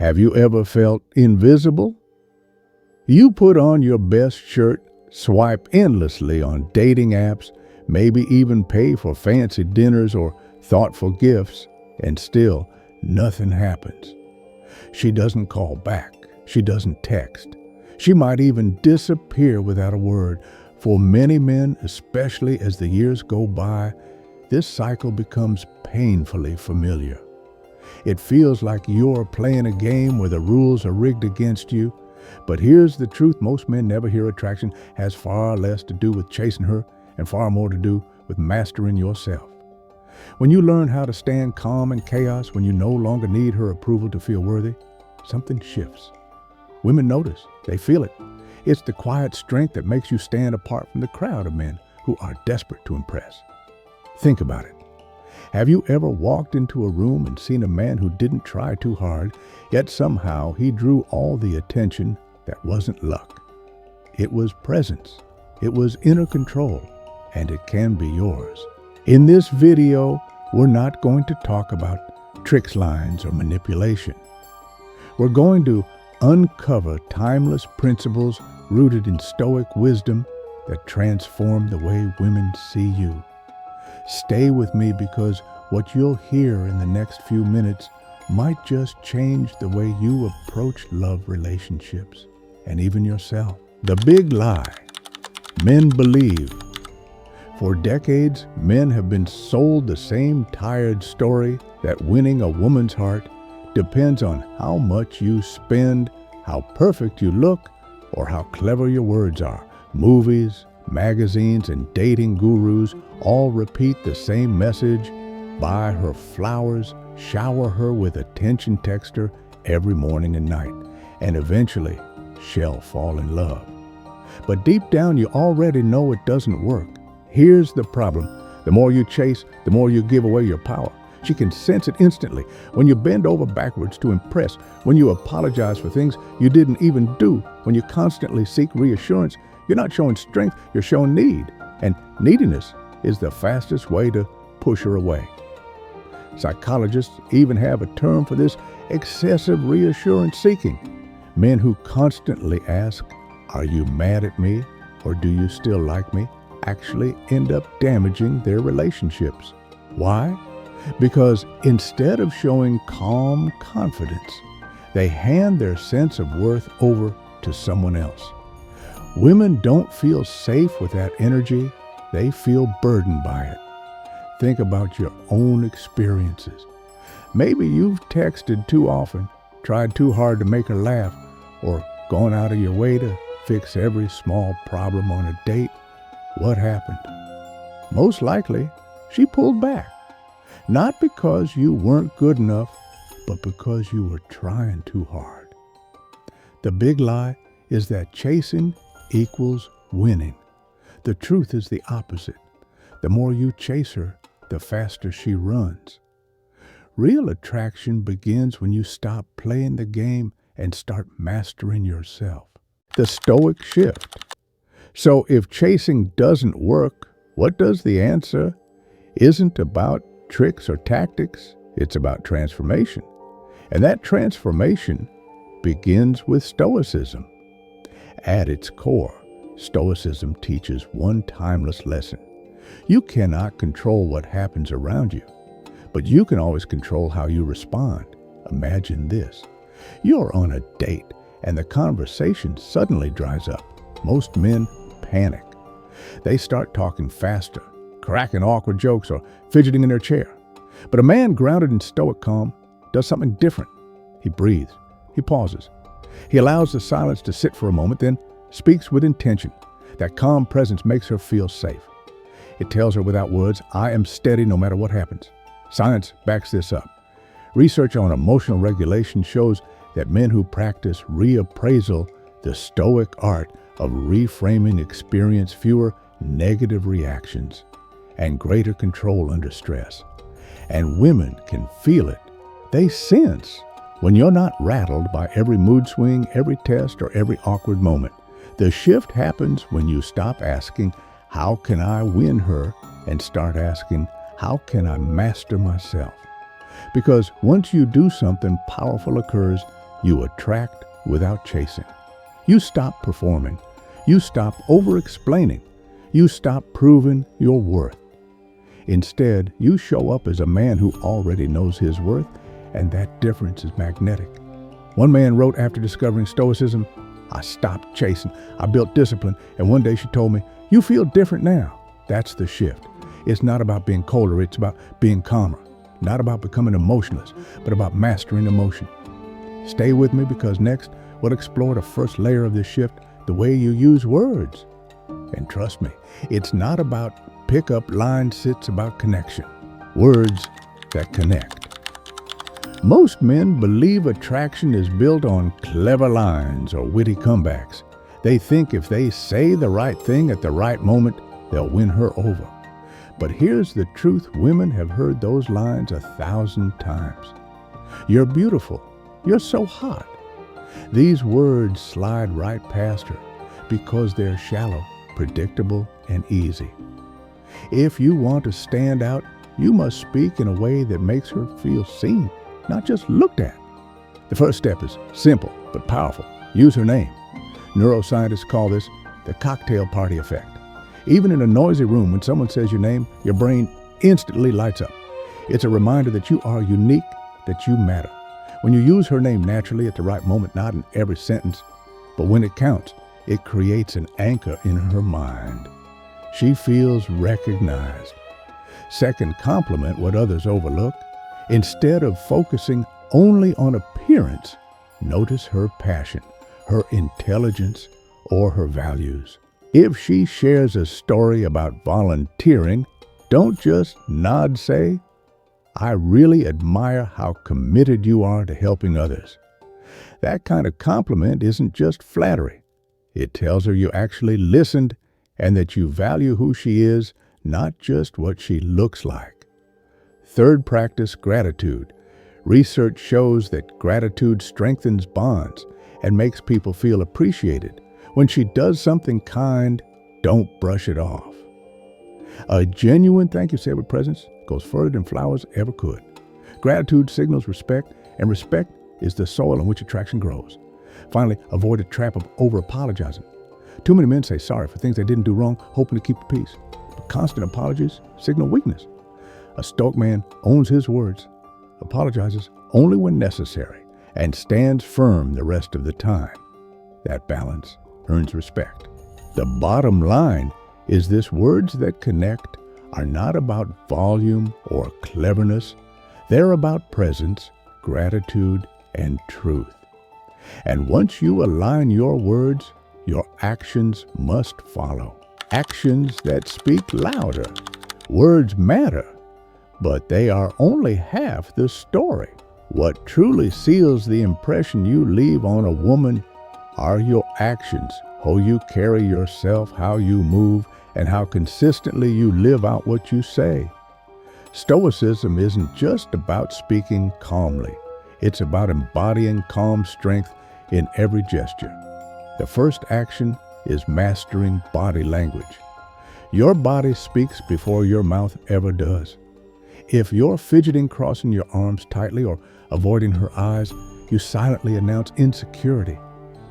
Have you ever felt invisible? You put on your best shirt, swipe endlessly on dating apps, maybe even pay for fancy dinners or thoughtful gifts, and still nothing happens. She doesn't call back. She doesn't text. She might even disappear without a word. For many men, especially as the years go by, this cycle becomes painfully familiar. It feels like you're playing a game where the rules are rigged against you. But here's the truth: most men never hear attraction has far less to do with chasing her and far more to do with mastering yourself. When you learn how to stand calm in chaos, when you no longer need her approval to feel worthy, something shifts. Women notice, they feel it. It's the quiet strength that makes you stand apart from the crowd of men who are desperate to impress. Think about it. Have you ever walked into a room and seen a man who didn't try too hard, yet somehow he drew all the attention? That wasn't luck. It was presence. It was inner control, and it can be yours. In this video, we're not going to talk about tricks, lines, or manipulation. We're going to uncover timeless principles rooted in Stoic wisdom that transform the way women see you. Stay with me, because what you'll hear in the next few minutes might just change the way you approach love relationships and even yourself. The big lie men believe. For decades, men have been sold the same tired story that winning a woman's heart depends on how much you spend, how perfect you look, or how clever your words are. Movies, magazines, and dating gurus all repeat the same message: buy her flowers, shower her with attention, text her every morning and night, and eventually she'll fall in love. But deep down, you already know it doesn't work. Here's the problem: the more you chase, the more you give away your power. She can sense it instantly. When you bend over backwards to impress, when you apologize for things you didn't even do, when you constantly seek reassurance, you're not showing strength, you're showing need. And neediness is the fastest way to push her away. Psychologists even have a term for this: excessive reassurance seeking. Men who constantly ask, "Are you mad at me?" or "Do you still like me?" actually end up damaging their relationships. Why? Because instead of showing calm confidence, they hand their sense of worth over to someone else. Women don't feel safe with that energy. They feel burdened by it. Think about your own experiences. Maybe you've texted too often, tried too hard to make her laugh, or gone out of your way to fix every small problem on a date. What happened? Most likely, she pulled back. Not because you weren't good enough, but because you were trying too hard. The big lie is that chasing equals winning. The truth is the opposite. The more you chase her, the faster she runs. Real attraction begins when you stop playing the game and start mastering yourself. The Stoic shift. So if chasing doesn't work, what does the answer? Isn't about tricks or tactics. It's about transformation. And that transformation begins with Stoicism. At its core, Stoicism teaches one timeless lesson. You cannot control what happens around you, but you can always control how you respond. Imagine this. You're on a date and the conversation suddenly dries up. Most men panic. They start talking faster, cracking awkward jokes, or fidgeting in their chair. But a man grounded in Stoic calm does something different. He breathes. He pauses. He allows the silence to sit for a moment, then speaks with intention. That calm presence makes her feel safe. It tells her without words, "I am steady no matter what happens." Science backs this up. Research on emotional regulation shows that men who practice reappraisal, the Stoic art of reframing, experience fewer negative reactions and greater control under stress. And women can feel it. They sense when you're not rattled by every mood swing, every test, or every awkward moment. The shift happens when you stop asking, "How can I win her?" and start asking, "How can I master myself?" Because once you do, something powerful occurs. You attract without chasing. You stop performing. You stop over-explaining. You stop proving your worth. Instead, you show up as a man who already knows his worth, and that difference is magnetic. One man wrote after discovering Stoicism, "I stopped chasing. I built discipline, and one day she told me, 'You feel different now.' That's the shift. It's not about being colder, it's about being calmer. Not about becoming emotionless, but about mastering emotion." Stay with me, because next we'll explore the first layer of this shift, the way you use words. And trust me, it's not about pickup lines, it's about connection. Words that connect. Most men believe attraction is built on clever lines or witty comebacks. They think if they say the right thing at the right moment, they'll win her over. But here's the truth: women have heard those lines 1,000 times. "You're beautiful. You're so hot." These words slide right past her because they're shallow, predictable, and easy. If you want to stand out, you must speak in a way that makes her feel seen, not just looked at. The first step is simple but powerful. Use her name. Neuroscientists call this the cocktail party effect. Even in a noisy room, when someone says your name, your brain instantly lights up. It's a reminder that you are unique, that you matter. When you use her name naturally at the right moment, not in every sentence, but when it counts, it creates an anchor in her mind. She feels recognized. Second, compliment what others overlook. Instead of focusing only on appearance, notice her passion, her intelligence, or her values. If she shares a story about volunteering, don't just nod, say, "I really admire how committed you are to helping others." That kind of compliment isn't just flattery. It tells her you actually listened and that you value who she is, not just what she looks like. Third, practice gratitude. Research shows that gratitude strengthens bonds and makes people feel appreciated. When she does something kind, don't brush it off. A genuine thank you said with presence goes further than flowers ever could. Gratitude signals respect, and respect is the soil in which attraction grows. Finally, avoid the trap of over-apologizing. Too many men say sorry for things they didn't do wrong, hoping to keep the peace. But constant apologies signal weakness. A Stoic man owns his words, apologizes only when necessary, and stands firm the rest of the time. That balance earns respect. The bottom line is this: words that connect are not about volume or cleverness. They're about presence, gratitude, and truth. And once you align your words, your actions must follow. Actions that speak louder. Words matter, but they are only half the story. What truly seals the impression you leave on a woman are your actions, how you carry yourself, how you move, and how consistently you live out what you say. Stoicism isn't just about speaking calmly. It's about embodying calm strength in every gesture. The first action is mastering body language. Your body speaks before your mouth ever does. If you're fidgeting, crossing your arms tightly, or avoiding her eyes, you silently announce insecurity.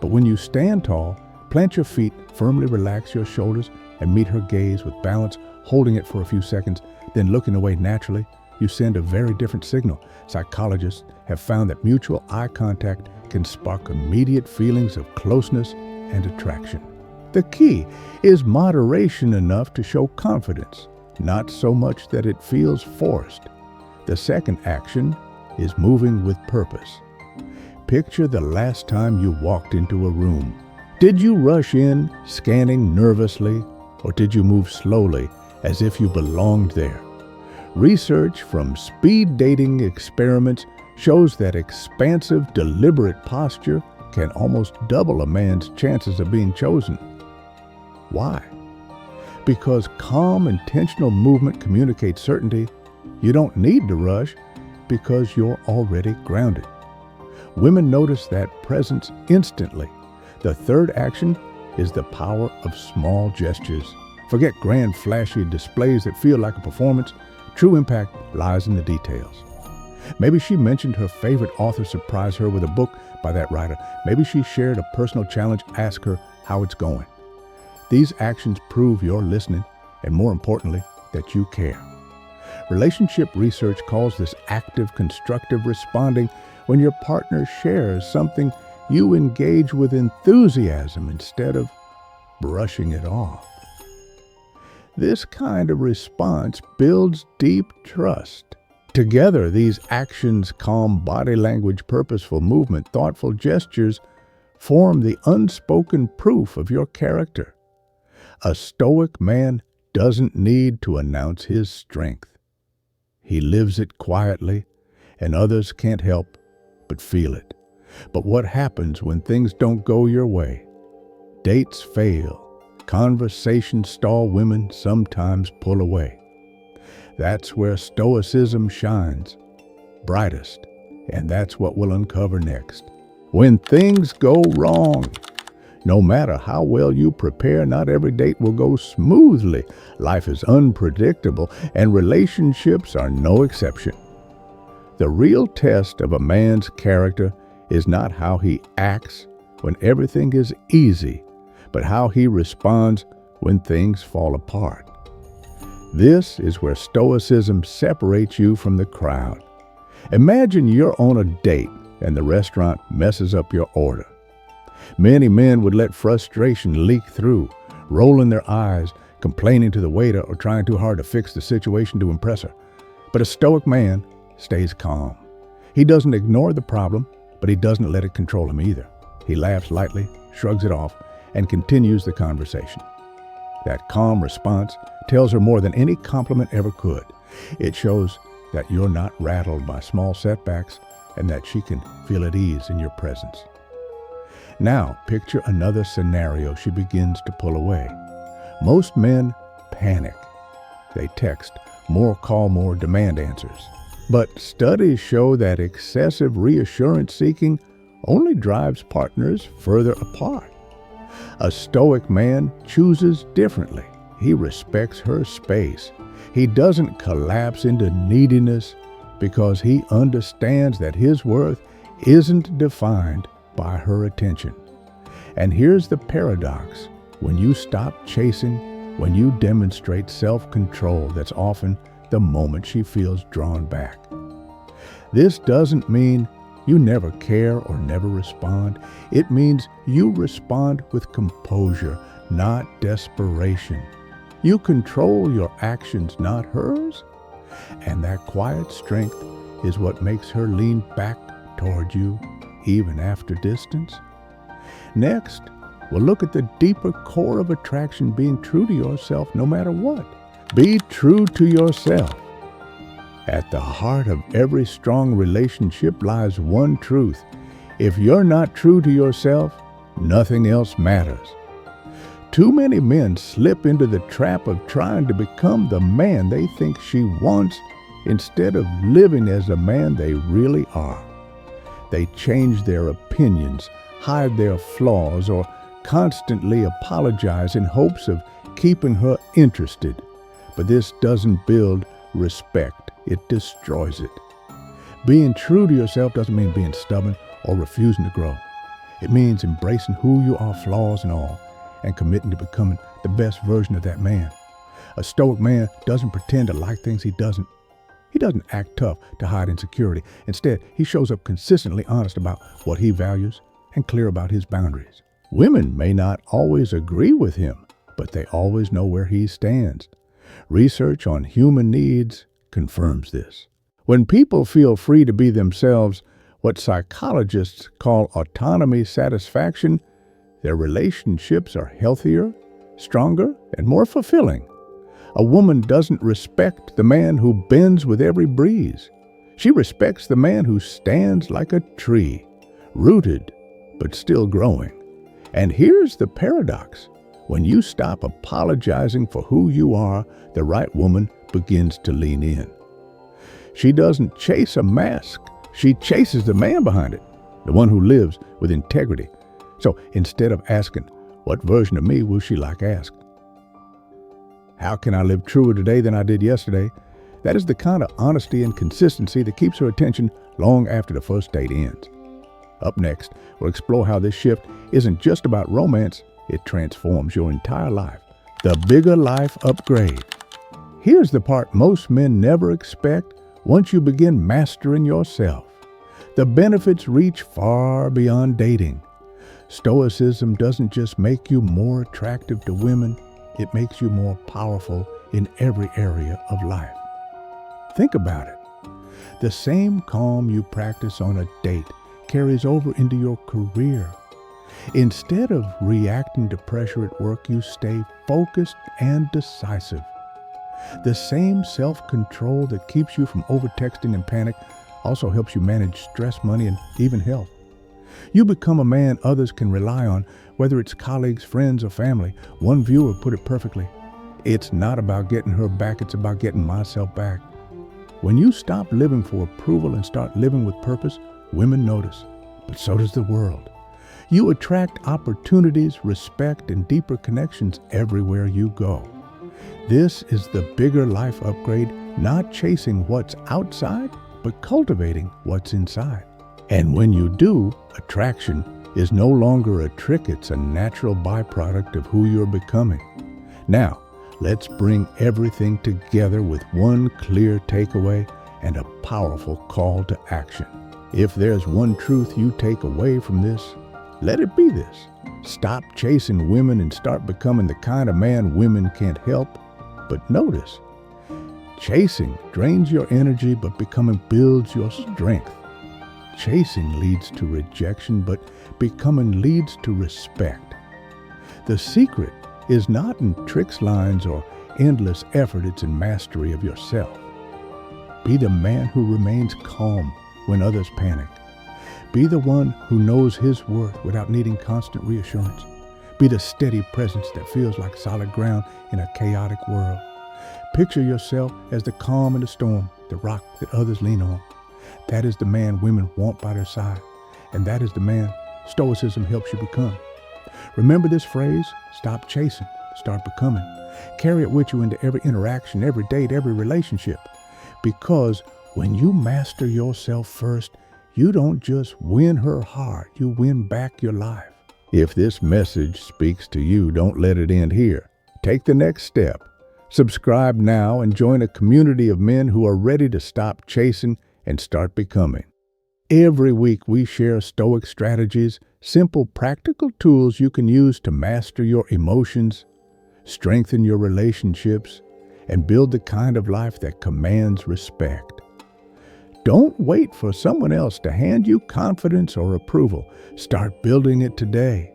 But when you stand tall, plant your feet, firmly relax your shoulders, and meet her gaze with balance, holding it for a few seconds, then looking away naturally, you send a very different signal. Psychologists have found that mutual eye contact can spark immediate feelings of closeness and attraction. The key is moderation enough to show confidence, not so much that it feels forced. The second action is moving with purpose. Picture the last time you walked into a room. Did you rush in, scanning nervously, or did you move slowly, as if you belonged there? Research from speed dating experiments shows that expansive, deliberate posture can almost double a man's chances of being chosen. Why? Because calm, intentional movement communicates certainty. You don't need to rush because you're already grounded. Women notice that presence instantly. The third action is the power of small gestures. Forget grand, flashy displays that feel like a performance. True impact lies in the details. Maybe she mentioned her favorite author surprised her with a book by that writer. Maybe she shared a personal challenge, asked her how it's going. These actions prove you're listening, and more importantly, that you care. Relationship research calls this active, constructive responding. When your partner shares something, you engage with enthusiasm instead of brushing it off. This kind of response builds deep trust. Together, these actions, calm body language, purposeful movement, thoughtful gestures, form the unspoken proof of your character. A Stoic man doesn't need to announce his strength. He lives it quietly, and others can't help but feel it. But what happens when things don't go your way? Dates fail, conversations stall, women sometimes pull away. That's where Stoicism shines brightest, and that's what we'll uncover next. When things go wrong, no matter how well you prepare, not every date will go smoothly. Life is unpredictable, and relationships are no exception. The real test of a man's character is not how he acts when everything is easy, but how he responds when things fall apart. This is where Stoicism separates you from the crowd. Imagine you're on a date and the restaurant messes up your order. Many men would let frustration leak through, rolling their eyes, complaining to the waiter, or trying too hard to fix the situation to impress her. But a Stoic man stays calm. He doesn't ignore the problem, but he doesn't let it control him either. He laughs lightly, shrugs it off, and continues the conversation. That calm response tells her more than any compliment ever could. It shows that you're not rattled by small setbacks and that she can feel at ease in your presence. Now, picture another scenario. She begins to pull away. Most men panic. They text, more, call more, demand answers. But studies show that excessive reassurance seeking only drives partners further apart. A Stoic man chooses differently. He respects her space. He doesn't collapse into neediness because he understands that his worth isn't defined by her attention. And here's the paradox. When you stop chasing, when you demonstrate self-control, that's often the moment she feels drawn back. This doesn't mean you never care or never respond. It means you respond with composure, not desperation. You control your actions, not hers. And that quiet strength is what makes her lean back toward you, even after distance. Next, we'll look at the deeper core of attraction, being true to yourself no matter what. Be true to yourself. At the heart of every strong relationship lies one truth. If you're not true to yourself, nothing else matters. Too many men slip into the trap of trying to become the man they think she wants instead of living as the man they really are. They change their opinions, hide their flaws, or constantly apologize in hopes of keeping her interested. But this doesn't build respect, it destroys it. Being true to yourself doesn't mean being stubborn or refusing to grow. It means embracing who you are, flaws and all, and committing to becoming the best version of that man. A Stoic man doesn't pretend to like things he doesn't. He doesn't act tough to hide insecurity. Instead, he shows up consistently honest about what he values and clear about his boundaries. Women may not always agree with him, but they always know where he stands. Research on human needs confirms this. When people feel free to be themselves, what psychologists call autonomy satisfaction, their relationships are healthier, stronger, and more fulfilling. A woman doesn't respect the man who bends with every breeze. She respects the man who stands like a tree, rooted but still growing. And here's the paradox. When you stop apologizing for who you are, the right woman begins to lean in. She doesn't chase a mask. She chases the man behind it, the one who lives with integrity. So instead of asking, what version of me will she like ask? How can I live truer today than I did yesterday? That is the kind of honesty and consistency that keeps her attention long after the first date ends. Up next, we'll explore how this shift isn't just about romance, it transforms your entire life. The bigger life upgrade. Here's the part most men never expect once you begin mastering yourself. The benefits reach far beyond dating. Stoicism doesn't just make you more attractive to women, it makes you more powerful in every area of life. Think about it. The same calm you practice on a date carries over into your career. Instead of reacting to pressure at work, you stay focused and decisive. The same self-control that keeps you from overtexting and panic also helps you manage stress, money, and even health. You become a man others can rely on, whether it's colleagues, friends, or family. One viewer put it perfectly. It's not about getting her back, it's about getting myself back. When you stop living for approval and start living with purpose, women notice, but so does the world. You attract opportunities, respect, and deeper connections everywhere you go. This is the bigger life upgrade, not chasing what's outside, but cultivating what's inside. And when you do, attraction is no longer a trick, it's a natural byproduct of who you're becoming. Now, let's bring everything together with one clear takeaway and a powerful call to action. If there's one truth you take away from this, let it be this. Stop chasing women and start becoming the kind of man women can't help but notice. Chasing drains your energy, but becoming builds your strength. Chasing leads to rejection, but becoming leads to respect. The secret is not in tricks, lines, or endless effort, it's in mastery of yourself. Be the man who remains calm when others panic. Be the one who knows his worth without needing constant reassurance. Be the steady presence that feels like solid ground in a chaotic world. Picture yourself as the calm in the storm, the rock that others lean on. That is the man women want by their side, and that is the man Stoicism helps you become. Remember this phrase, stop chasing, start becoming. Carry it with you into every interaction, every date, every relationship. Because when you master yourself first, you don't just win her heart, you win back your life. If this message speaks to you, don't let it end here. Take the next step. Subscribe now and join a community of men who are ready to stop chasing and start becoming. Every week we share Stoic strategies, simple practical tools you can use to master your emotions, strengthen your relationships, and build the kind of life that commands respect. Don't wait for someone else to hand you confidence or approval. Start building it today.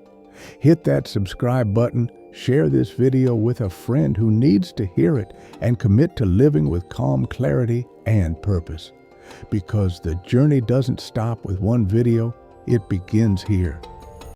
Hit that subscribe button, share this video with a friend who needs to hear it, and commit to living with calm clarity and purpose. Because the journey doesn't stop with one video, it begins here.